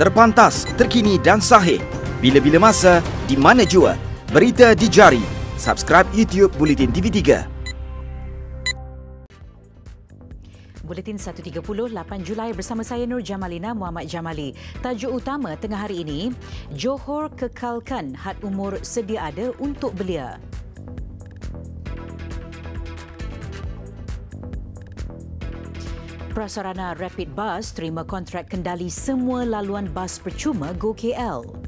Terpantas, terkini dan sahih. Bila-bila masa, di mana jua. Berita di jari. Subscribe YouTube Buletin TV3. Buletin 1.30, 8 Julai bersama saya Nur Jamalina Muhammad Jamali. Tajuk utama tengah hari ini, Johor kekalkan had umur sedia ada untuk belia. Prasarana Rapid Bus terima kontrak kendali semua laluan bas percuma GoKL.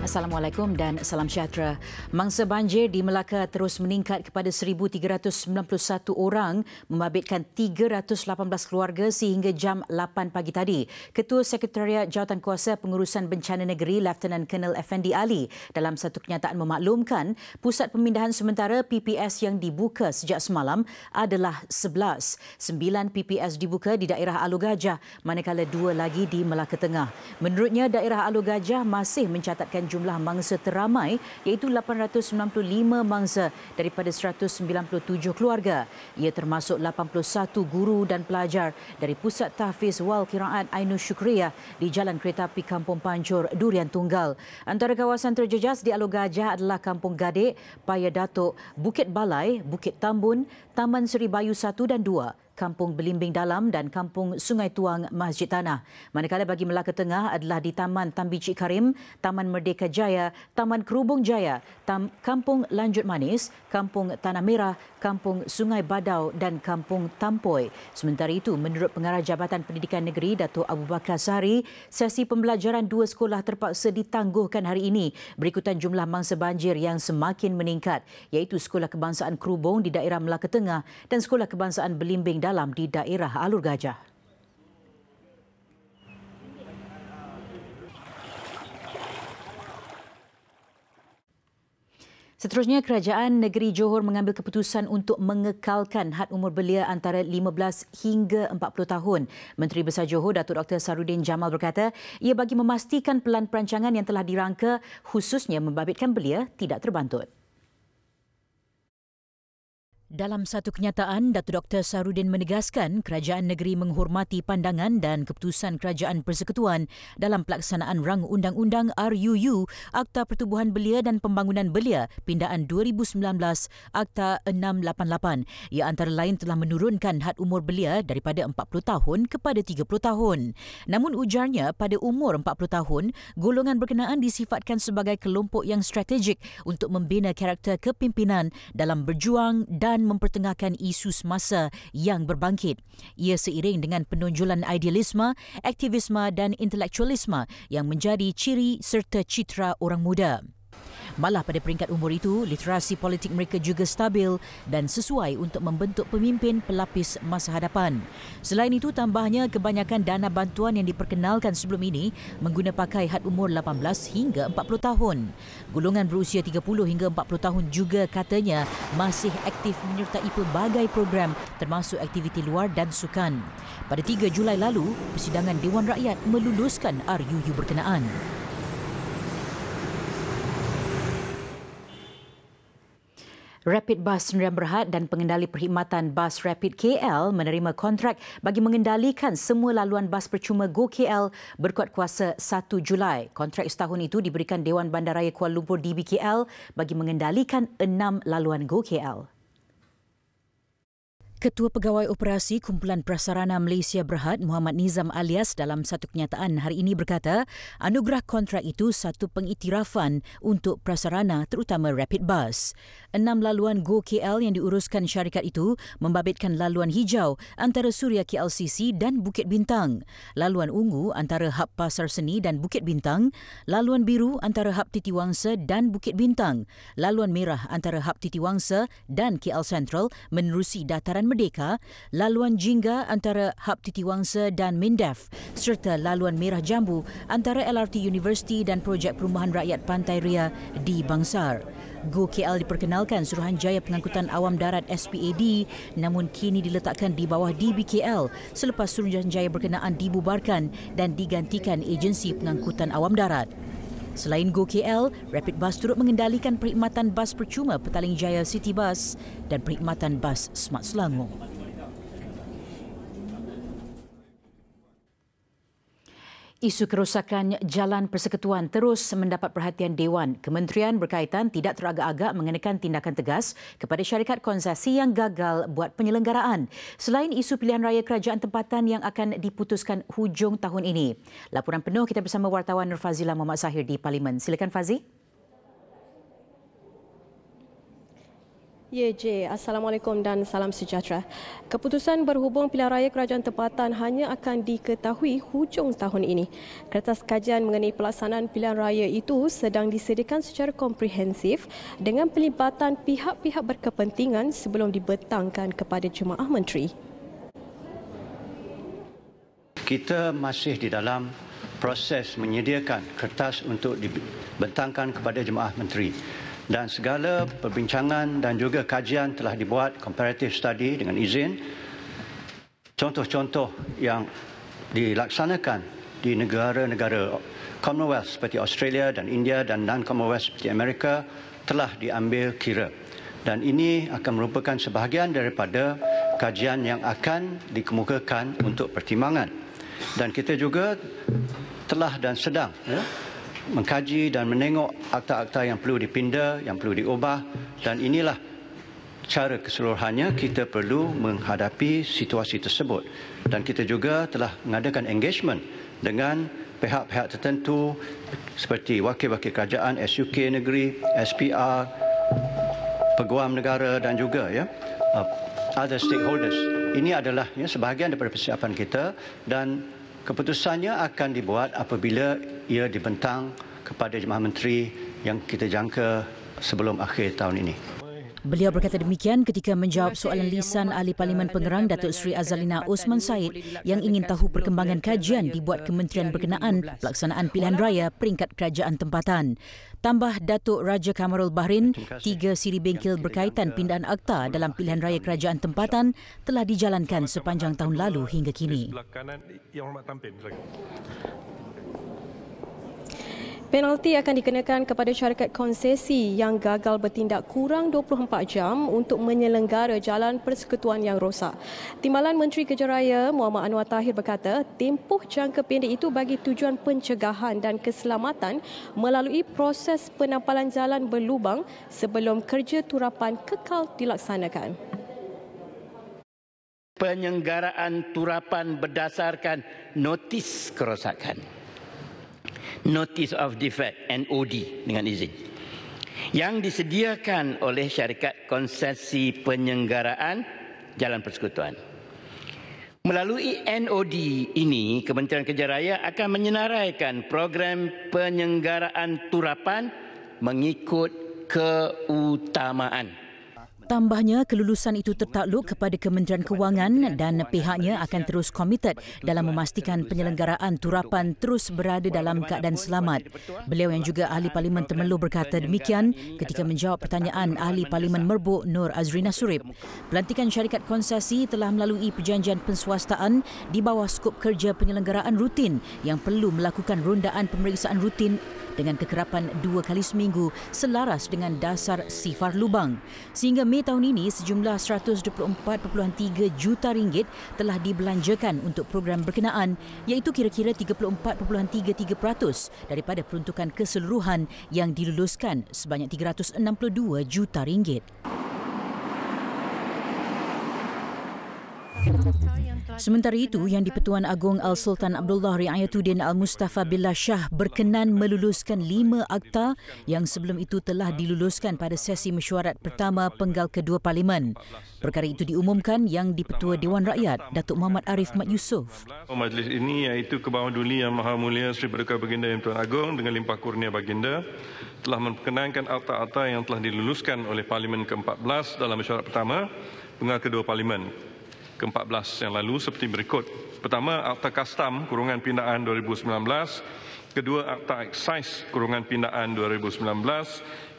Assalamualaikum dan salam sejahtera. Mangsa banjir di Melaka terus meningkat kepada 1,391 orang, membabitkan 318 keluarga sehingga jam 8 pagi tadi. Ketua Sekretariat Jawatankuasa Pengurusan Bencana Negeri, Lieutenant Colonel Effendi Ali, dalam satu kenyataan memaklumkan, pusat pemindahan sementara PPS yang dibuka sejak semalam adalah 11. 9 PPS dibuka di daerah Alor Gajah, manakala 2 lagi di Melaka Tengah. Menurutnya, daerah Alor Gajah masih mencatatkan jumlah mangsa teramai iaitu 895 mangsa daripada 197 keluarga. Ia termasuk 81 guru dan pelajar dari Pusat Tahfiz Wal Qiraat Ainus Syukriyah di Jalan Kereta Api Kampung Pancur, Durian Tunggal. Antara kawasan terjejas di Alor Gajah adalah Kampung Gadek, Paya Datuk, Bukit Balai, Bukit Tambun, Taman Seri Bayu 1 dan 2. Kampung Belimbing Dalam dan Kampung Sungai Tuang Masjid Tanah. Manakala bagi Melaka Tengah adalah di Taman Tambi Cik Karim, Taman Merdeka Jaya, Taman Kerubung Jaya, Kampung Lanjut Manis, Kampung Tanah Merah, Kampung Sungai Badau dan Kampung Tampoi. Sementara itu, menurut Pengarah Jabatan Pendidikan Negeri Datuk Abu Bakar Sari, sesi pembelajaran 2 sekolah terpaksa ditangguhkan hari ini berikutan jumlah mangsa banjir yang semakin meningkat, iaitu Sekolah Kebangsaan Kerubung di daerah Melaka Tengah dan Sekolah Kebangsaan Belimbing Dalam di daerah Alor Gajah. Seterusnya, Kerajaan Negeri Johor mengambil keputusan untuk mengekalkan had umur belia antara 15 hingga 40 tahun. Menteri Besar Johor, Datuk Dr. Sarudin Jamal berkata, ia bagi memastikan pelan perancangan yang telah dirangka khususnya membabitkan belia tidak terbantut. Dalam satu kenyataan, Datuk Dr. Sarudin menegaskan kerajaan negeri menghormati pandangan dan keputusan Kerajaan Persekutuan dalam pelaksanaan rang Undang-Undang RUU Akta Pertubuhan Belia dan Pembangunan Belia Pindaan 2019 Akta 688. Ia antara lain telah menurunkan had umur belia daripada 40 tahun kepada 30 tahun. Namun ujarnya, pada umur 40 tahun, golongan berkenaan disifatkan sebagai kelompok yang strategik untuk membina karakter kepimpinan dalam berjuang dan mempertengahkan isu semasa yang berbangkit. Ia seiring dengan penonjolan idealisme, aktivisme dan intelektualisme yang menjadi ciri serta citra orang muda. Malah pada peringkat umur itu, literasi politik mereka juga stabil dan sesuai untuk membentuk pemimpin pelapis masa hadapan. Selain itu, tambahnya kebanyakan dana bantuan yang diperkenalkan sebelum ini mengguna pakai had umur 18 hingga 40 tahun. Golongan berusia 30 hingga 40 tahun juga katanya masih aktif menyertai pelbagai program termasuk aktiviti luar dan sukan. Pada 3 Julai lalu, Persidangan Dewan Rakyat meluluskan RUU berkenaan. Rapid Bus Sdn Bhd dan pengendali perkhidmatan bas Rapid KL menerima kontrak bagi mengendalikan semua laluan bas percuma GoKL berkuat kuasa 1 Julai. Kontrak setahun itu diberikan Dewan Bandaraya Kuala Lumpur DBKL bagi mengendalikan 6 laluan GoKL. Ketua Pegawai Operasi Kumpulan Prasarana Malaysia Berhad, Muhammad Nizam Alias, dalam satu kenyataan hari ini berkata, anugerah kontrak itu satu pengiktirafan untuk prasarana terutama Rapid Bus. 6 laluan GoKL yang diuruskan syarikat itu membabitkan laluan hijau antara Suria KLCC dan Bukit Bintang, laluan ungu antara Hub Pasar Seni dan Bukit Bintang, laluan biru antara Hub Titiwangsa dan Bukit Bintang, laluan merah antara Hub Titiwangsa dan KL Central menerusi dataran Merdeka, laluan Jingga antara Hub Titiwangsa dan Mindef, serta laluan Merah Jambu antara LRT University dan projek perumahan rakyat Pantai Ria di Bangsar. Go KL diperkenalkan Suruhanjaya Pengangkutan Awam Darat SPAD, namun kini diletakkan di bawah DBKL selepas Suruhanjaya berkenaan dibubarkan dan digantikan Agensi Pengangkutan Awam Darat. Selain Go KL, Rapid Bus turut mengendalikan perkhidmatan bas percuma Petaling Jaya City Bus dan perkhidmatan bas Smart Selangor. Isu kerosakan Jalan Persekutuan terus mendapat perhatian Dewan. Kementerian berkaitan tidak teragak-agak mengenakan tindakan tegas kepada syarikat konsesi yang gagal buat penyelenggaraan. Selain isu pilihan raya kerajaan tempatan yang akan diputuskan hujung tahun ini. Laporan penuh kita bersama wartawan Nur Fazila Muhammad Sahir di Parlimen. Silakan Fazi. Ya, J. Assalamualaikum dan salam sejahtera. Keputusan berhubung pilihan raya kerajaan tempatan hanya akan diketahui hujung tahun ini. Kertas kajian mengenai pelaksanaan pilihan raya itu sedang disediakan secara komprehensif dengan pelibatan pihak-pihak berkepentingan sebelum dibentangkan kepada Jemaah Menteri. Kita masih di dalam proses menyediakan kertas untuk dibentangkan kepada Jemaah Menteri. Dan segala perbincangan dan juga kajian telah dibuat, comparative study dengan izin. Contoh-contoh yang dilaksanakan di negara-negara Commonwealth seperti Australia dan India dan non-Commonwealth seperti Amerika telah diambil kira. Dan ini akan merupakan sebahagian daripada kajian yang akan dikemukakan untuk pertimbangan. Dan kita juga telah dan sedang mengkaji dan menengok akta-akta yang perlu dipinda, yang perlu diubah, dan inilah cara keseluruhannya kita perlu menghadapi situasi tersebut. Dan kita juga telah mengadakan engagement dengan pihak-pihak tertentu seperti wakil-wakil kerajaan, SUK negeri, SPR, peguam negara dan juga other stakeholders. Ini adalah sebahagian daripada persiapan kita dan keputusannya akan dibuat apabila ia dibentang kepada Jemaah Menteri yang kita jangka sebelum akhir tahun ini. Beliau berkata demikian ketika menjawab soalan lisan Ahli Parlimen Pengerang Datuk Seri Azalina Osman Said yang ingin tahu perkembangan kajian dibuat kementerian berkenaan pelaksanaan pilihan raya peringkat kerajaan tempatan. Tambah Datuk Raja Kamarul Bahrin, 3 siri bengkel berkaitan pindaan akta dalam pilihan raya kerajaan tempatan telah dijalankan sepanjang tahun lalu hingga kini. Penalti akan dikenakan kepada syarikat konsesi yang gagal bertindak kurang 24 jam untuk menyelenggara jalan persekutuan yang rosak. Timbalan Menteri Kerja Raya Muhammad Anwar Tahir berkata, tempoh jangka pendek itu bagi tujuan pencegahan dan keselamatan melalui proses penampalan jalan berlubang sebelum kerja turapan kekal dilaksanakan. Penyelenggaraan turapan berdasarkan notis kerosakan. Notice of Defect, NOD dengan izin, yang disediakan oleh syarikat konsesi penyelenggaraan jalan persekutuan. Melalui NOD ini, Kementerian Kerja Raya akan menyenaraikan program penyelenggaraan turapan mengikut keutamaan. Tambahnya, kelulusan itu tertakluk kepada Kementerian Kewangan dan pihaknya akan terus komited dalam memastikan penyelenggaraan turapan terus berada dalam keadaan selamat. Beliau yang juga Ahli Parlimen Temerloh berkata demikian ketika menjawab pertanyaan Ahli Parlimen Merbuk Nur Azrina Surip. Pelantikan syarikat konsesi telah melalui perjanjian penswastaan di bawah skop kerja penyelenggaraan rutin yang perlu melakukan rondaan pemeriksaan rutin dengan kekerapan 2 kali seminggu selaras dengan dasar sifar lubang. Sehingga Mei tahun ini, sejumlah 124.3 juta ringgit telah dibelanjakan untuk program berkenaan, iaitu kira-kira 34.33% daripada peruntukan keseluruhan yang diluluskan sebanyak 362 juta ringgit. Sementara itu, Yang di-Pertuan Agong Al-Sultan Abdullah Riayatuddin Al-Mustafa Billah Shah berkenan meluluskan 5 akta yang sebelum itu telah diluluskan pada sesi mesyuarat pertama penggal kedua Parlimen. Perkara itu diumumkan Yang di-Pertua Dewan Rakyat, Datuk Muhammad Arif Mat Yusof. Majlis ini iaitu Kebawah Duli Yang Maha Mulia Seri Paduka Baginda Yang Pertuan Agong dengan limpah kurnia baginda telah memperkenankan akta-akta yang telah diluluskan oleh Parlimen ke-14 dalam mesyuarat pertama Pengarah Kedua Parlimen ke-14 yang lalu seperti berikut. Pertama, Akta Kastam Kurungan Pindaan 2019. Kedua, Akta Eksis Kurungan Pindaan 2019.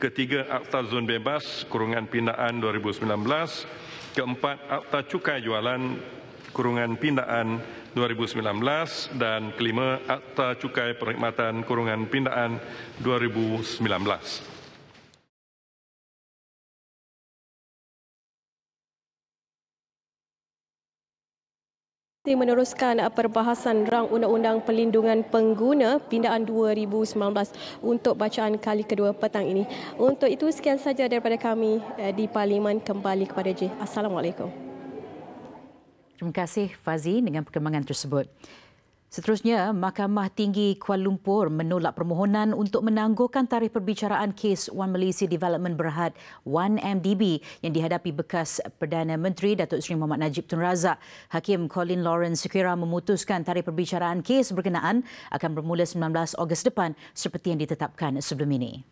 Ketiga, Akta Zon Bebas Kurungan Pindaan 2019. Keempat, Akta Cukai Jualan Kurungan Pindaan 2019. Dan kelima, Akta Cukai Perkhidmatan Kurungan Pindaan 2019. Meneruskan perbahasan rang Undang-Undang Perlindungan Pengguna Pindaan 2019 untuk bacaan kali kedua petang ini. Untuk itu sekian saja daripada kami di Parlimen. Kembali kepada J. Assalamualaikum. Terima kasih Fazi dengan perkembangan tersebut. Seterusnya, Mahkamah Tinggi Kuala Lumpur menolak permohonan untuk menangguhkan tarikh perbicaraan kes One Malaysia Development Berhad 1MDB yang dihadapi bekas Perdana Menteri Datuk Seri Muhammad Najib Tun Razak. Hakim Colin Lawrence Sekira memutuskan tarikh perbicaraan kes berkenaan akan bermula 19 Ogos depan seperti yang ditetapkan sebelum ini.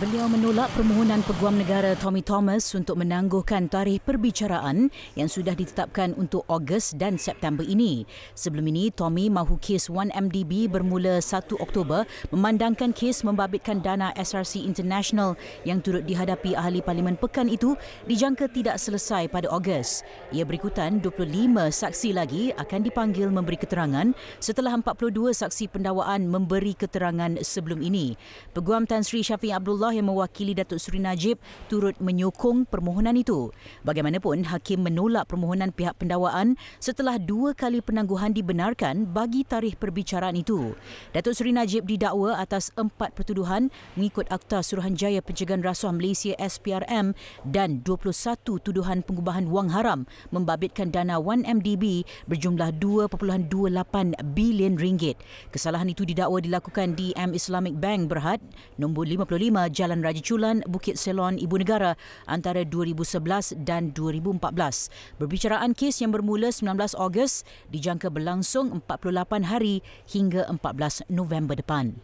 Beliau menolak permohonan Peguam Negara Tommy Thomas untuk menangguhkan tarikh perbicaraan yang sudah ditetapkan untuk Ogos dan September ini. Sebelum ini, Tommy mahu kes 1MDB bermula 1 Oktober memandangkan kes membabitkan dana SRC International yang turut dihadapi ahli Parlimen pekan itu dijangka tidak selesai pada Ogos. Ia berikutan 25 saksi lagi akan dipanggil memberi keterangan setelah 42 saksi pendakwaan memberi keterangan sebelum ini. Peguam Tan Sri Syafiq Abdullah yang mewakili Datuk Seri Najib turut menyokong permohonan itu. Bagaimanapun, Hakim menolak permohonan pihak pendakwaan setelah 2 kali penangguhan dibenarkan bagi tarikh perbicaraan itu. Datuk Seri Najib didakwa atas 4 pertuduhan mengikut Akta Suruhanjaya Pencegahan Rasuah Malaysia SPRM dan 21 tuduhan pengubahan wang haram membabitkan dana 1MDB berjumlah 2.28 bilion ringgit. Kesalahan itu didakwa dilakukan di M Islamic Bank Berhad, nombor 55 Jalan Raja Chulan, Bukit Selon, Ibu Negara antara 2011 dan 2014. Berbicaraan kes yang bermula 19 Ogos dijangka berlangsung 48 hari hingga 14 November depan.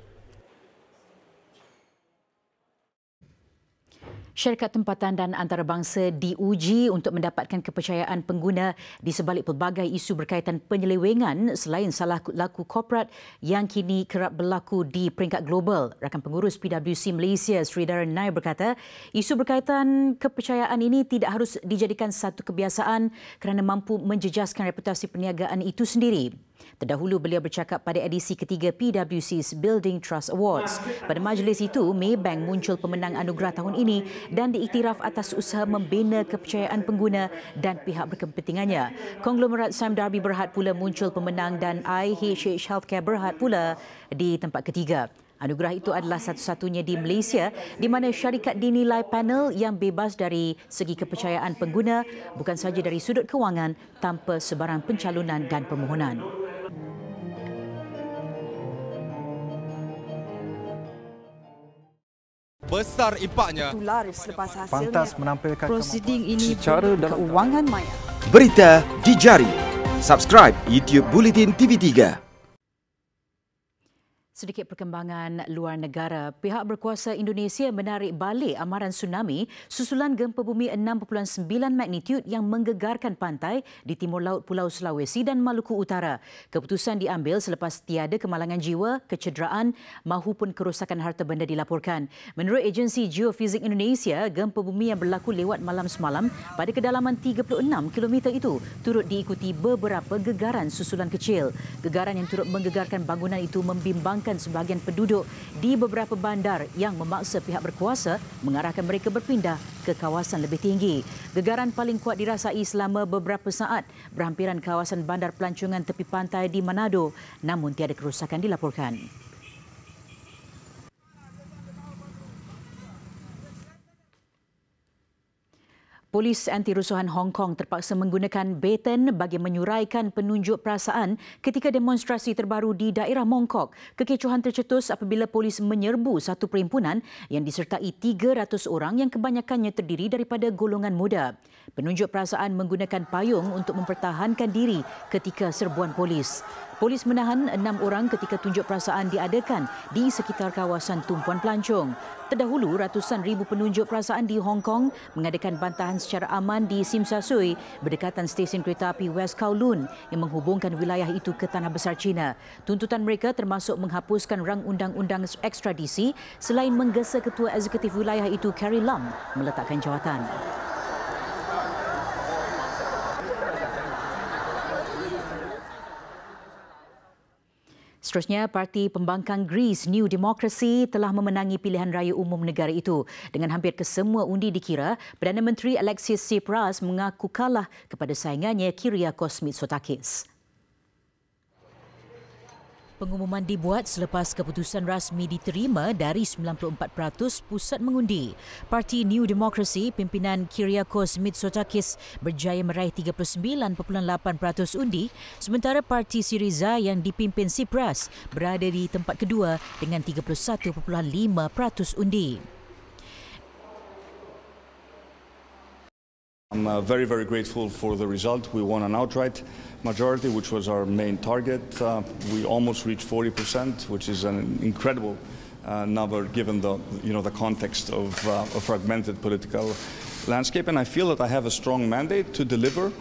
Syarikat tempatan dan antarabangsa diuji untuk mendapatkan kepercayaan pengguna di sebalik pelbagai isu berkaitan penyelewengan selain salah laku korporat yang kini kerap berlaku di peringkat global. Rakan pengurus PwC Malaysia, Sri Darren Nair berkata, isu berkaitan kepercayaan ini tidak harus dijadikan satu kebiasaan kerana mampu menjejaskan reputasi perniagaan itu sendiri. Terdahulu beliau bercakap pada edisi ketiga PwC's Building Trust Awards. Pada majlis itu, Maybank muncul pemenang anugerah tahun ini dan diiktiraf atas usaha membina kepercayaan pengguna dan pihak berkepentingannya. Konglomerat Sime Darby Berhad pula muncul pemenang dan IHH Healthcare Berhad pula di tempat ketiga. Anugerah itu adalah satu-satunya di Malaysia di mana syarikat dinilai panel yang bebas dari segi kepercayaan pengguna bukan sahaja dari sudut kewangan tanpa sebarang pencalonan dan permohonan. Besar impaknya. Selepas hasilnya, pantas menampilkan prosiding ini secara dalam keuangan maya. Berita di jari. Subscribe YouTube Bulletin TV3. Sedikit perkembangan luar negara, pihak berkuasa Indonesia menarik balik amaran tsunami susulan gempa bumi 6.9 magnitud yang menggegarkan pantai di timur laut Pulau Sulawesi dan Maluku Utara. Keputusan diambil selepas tiada kemalangan jiwa, kecederaan mahupun kerosakan harta benda dilaporkan. Menurut agensi Geofizik Indonesia, gempa bumi yang berlaku lewat malam semalam pada kedalaman 36 km itu turut diikuti beberapa gegaran susulan kecil. Gegaran yang turut menggegarkan bangunan itu membimbangkan sebahagian penduduk di beberapa bandar yang memaksa pihak berkuasa mengarahkan mereka berpindah ke kawasan lebih tinggi. Gegaran paling kuat dirasai selama beberapa saat berhampiran kawasan bandar pelancongan tepi pantai di Manado, namun tiada kerosakan dilaporkan. Polis anti-rusuhan Hong Kong terpaksa menggunakan baton bagi menyuraikan penunjuk perasaan ketika demonstrasi terbaru di daerah Mongkok. Kekecohan tercetus apabila polis menyerbu satu perhimpunan yang disertai 300 orang yang kebanyakannya terdiri daripada golongan muda. Penunjuk perasaan menggunakan payung untuk mempertahankan diri ketika serbuan polis. Polis menahan 6 orang ketika tunjuk perasaan diadakan di sekitar kawasan tumpuan pelancong. Terdahulu, ratusan ribu penunjuk perasaan di Hong Kong mengadakan bantahan secara aman di Tsim Sha Tsui berdekatan stesen kereta api West Kowloon yang menghubungkan wilayah itu ke Tanah Besar China. Tuntutan mereka termasuk menghapuskan rang undang-undang ekstradisi selain menggesa Ketua Eksekutif wilayah itu Carrie Lam meletakkan jawatan. Seterusnya, Parti Pembangkang Greece New Democracy telah memenangi pilihan raya umum negara itu. Dengan hampir kesemua undi dikira, Perdana Menteri Alexis Tsipras mengaku kalah kepada saingannya Kyriakos Mitsotakis. Pengumuman dibuat selepas keputusan rasmi diterima dari 94% pusat mengundi. Parti New Democracy pimpinan Kyriakos Mitsotakis berjaya meraih 39.8% undi, sementara Parti Syriza yang dipimpin Tsipras berada di tempat kedua dengan 31.5% undi. I'm very grateful for the result. We won an outright majority, which was our main target. We almost reached 40%, which is an incredible number given the context of a fragmented political landscape. And I feel that I have a strong mandate to deliver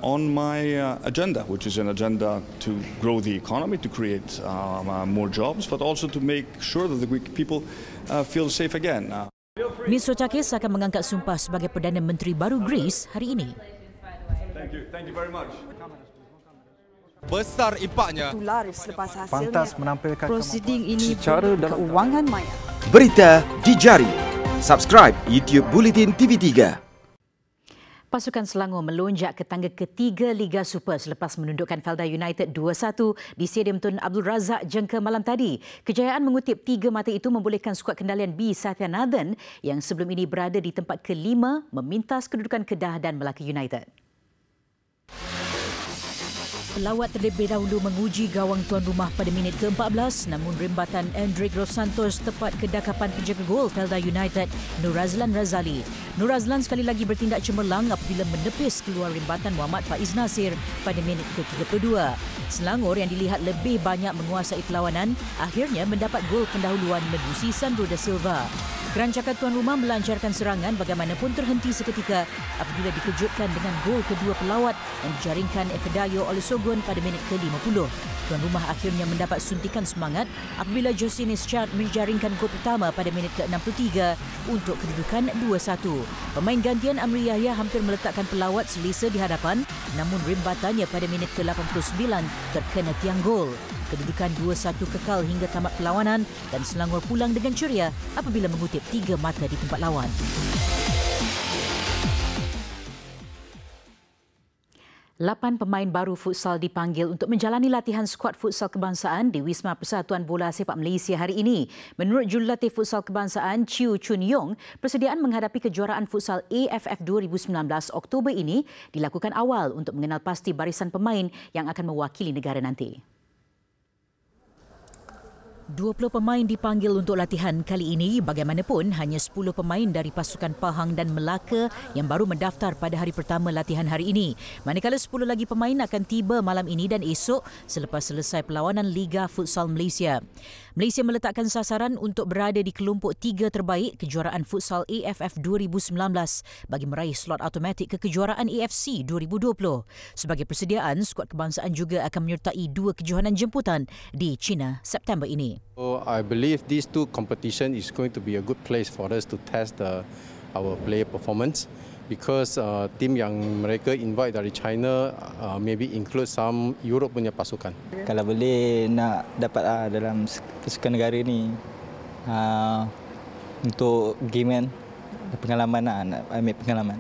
on my agenda, which is an agenda to grow the economy, to create more jobs, but also to make sure that the Greek people feel safe again. Mitsotakis akan mengangkat sumpah sebagai Perdana Menteri baru Greece hari ini. Thank you very much. Besar impaknya. Laris selepas hasilnya. Pantas menampilkan prosiding ini secara dalam keuangan maya. Berita di jari. Subscribe YouTube Bulletin TV3. Pasukan Selangor melonjak ke tangga ketiga Liga Super selepas menundukkan Felda United 2-1 di Stadium Tun Abdul Razak Jengka malam tadi. Kejayaan mengutip 3 mata itu membolehkan skuad kendalian B Satyanathan yang sebelum ini berada di tempat kelima memintas kedudukan Kedah dan Melaka United. Pelawat terlebih dahulu menguji gawang tuan rumah pada minit ke-14, namun rembatan Endrick Dos Santos tepat ke dakapan penjaga gol Felda United, Nur Razlan Razali. Nur Razlan sekali lagi bertindak cemerlang apabila menepis keluar rembatan Muhammad Faiz Nasir pada minit ke-32. Selangor yang dilihat lebih banyak menguasai perlawanan, akhirnya mendapat gol pendahuluan menerusi Sandro da Silva. Kerancakan tuan rumah melancarkan serangan bagaimanapun terhenti seketika apabila dikejutkan dengan gol kedua pelawat yang dijaringkan Efedayo oleh Sogon pada minit ke-50. Tuan rumah akhirnya mendapat suntikan semangat apabila Josine Schad menjaringkan gol pertama pada minit ke-63 untuk kedudukan 2-1. Pemain gantian Amri Yahya hampir meletakkan pelawat selesa di hadapan, namun rembatannya pada minit ke-89 terkena tiang gol. Kedudukan 2-1 kekal hingga tamat perlawanan dan Selangor pulang dengan ceria apabila mengutip 3 mata di tempat lawan. Lapan pemain baru futsal dipanggil untuk menjalani latihan skuad futsal kebangsaan di Wisma Persatuan Bola Sepak Malaysia hari ini. Menurut Jurulatih Futsal Kebangsaan Chew Chun Yong, persediaan menghadapi kejuaraan futsal AFF 2019 Oktober ini dilakukan awal untuk mengenal pasti barisan pemain yang akan mewakili negara nanti. 20 pemain dipanggil untuk latihan kali ini. Bagaimanapun, hanya 10 pemain dari pasukan Pahang dan Melaka yang baru mendaftar pada hari pertama latihan hari ini. Manakala 10 lagi pemain akan tiba malam ini dan esok selepas selesai perlawanan Liga Futsal Malaysia. Malaysia meletakkan sasaran untuk berada di kelompok 3 terbaik kejuaraan futsal AFF 2019 bagi meraih slot automatik ke kejuaraan AFC 2020. Sebagai persediaan, skuad kebangsaan juga akan menyertai 2 kejohanan jemputan di China September ini. So I believe these 2 competition is going to be a good place for us to test our player performance because tim yang mereka invite dari China maybe include some Europe punya pasukan. Kalau boleh nak dapat dalam pasukan negara ni untuk game kan, pengalaman nak ambil pengalaman.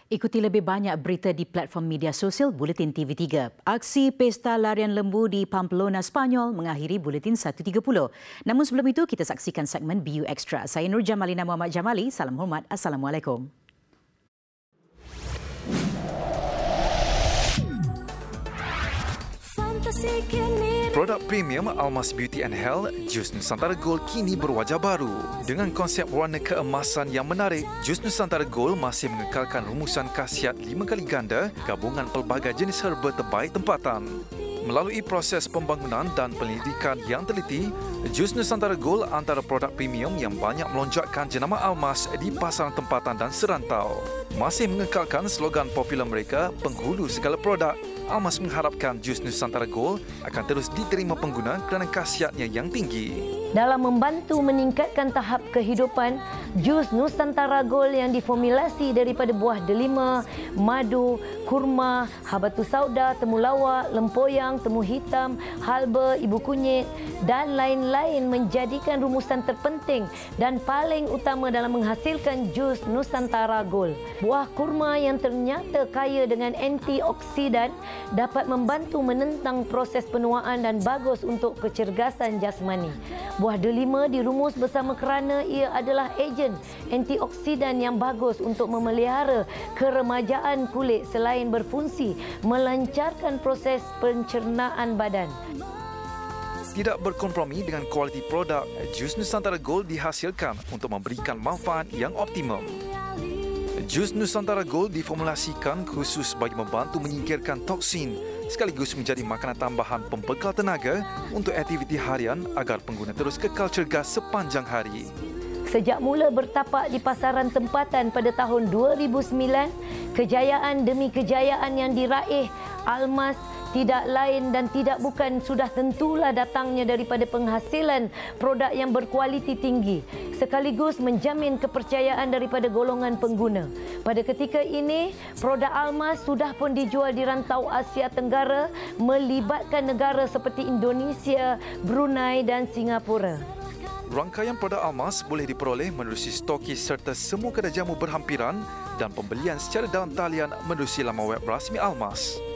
Ikuti lebih banyak berita di platform media sosial Bulletin TV3. Aksi Pesta Larian Lembu di Pamplona, Spanyol mengakhiri Bulletin 1.30. Namun sebelum itu, kita saksikan segmen BU Extra. Saya Nur Jamalina Muhammad Jamali. Salam hormat. Assalamualaikum. Fantasi kini Produk premium Almas Beauty and Health, jus Nusantara Gold kini berwajah baru. Dengan konsep warna keemasan yang menarik, jus Nusantara Gold masih mengekalkan rumusan khasiat 5 kali ganda gabungan pelbagai jenis herba terbaik tempatan. Melalui proses pembangunan dan penyelidikan yang teliti, jus Nusantara Gold antara produk premium yang banyak melonjakkan jenama Almas di pasaran tempatan dan serantau. Masih mengekalkan slogan popular mereka, penghulu segala produk, Almas mengharapkan jus Nusantara Gold akan terus diterima pengguna kerana khasiatnya yang tinggi. Dalam membantu meningkatkan tahap kehidupan, jus Nusantara Gold yang diformulasi daripada buah delima, madu, kurma, habatus sauda, temulawak, lempoyang, temu hitam, halba, ibu kunyit dan lain-lain menjadikan rumusan terpenting dan paling utama dalam menghasilkan jus Nusantara Gold. Buah kurma yang ternyata kaya dengan antioksidan dapat membantu menentang proses penuaan dan bagus untuk kecergasan jasmani. Buah delima dirumus bersama kerana ia adalah ejen antioksidan yang bagus untuk memelihara keremajaan kulit selain berfungsi melancarkan proses pencernaan badan. Tidak berkompromi dengan kualiti produk, jus Nusantara Gold dihasilkan untuk memberikan manfaat yang optimum. Jus Nusantara Gold diformulasikan khusus bagi membantu menyingkirkan toksin sekaligus menjadi makanan tambahan pembekal tenaga untuk aktiviti harian agar pengguna terus kekal cergas sepanjang hari. Sejak mula bertapak di pasaran tempatan pada tahun 2009, kejayaan demi kejayaan yang diraih Almas tidak lain dan tidak bukan sudah tentulah datangnya daripada penghasilan produk yang berkualiti tinggi sekaligus menjamin kepercayaan daripada golongan pengguna. Pada ketika ini, produk Almas sudah pun dijual di rantau Asia Tenggara melibatkan negara seperti Indonesia, Brunei dan Singapura. Rangkaian produk Almas boleh diperoleh menerusi stokis serta semua kedai jamu berhampiran dan pembelian secara dalam talian menerusi laman web rasmi Almas.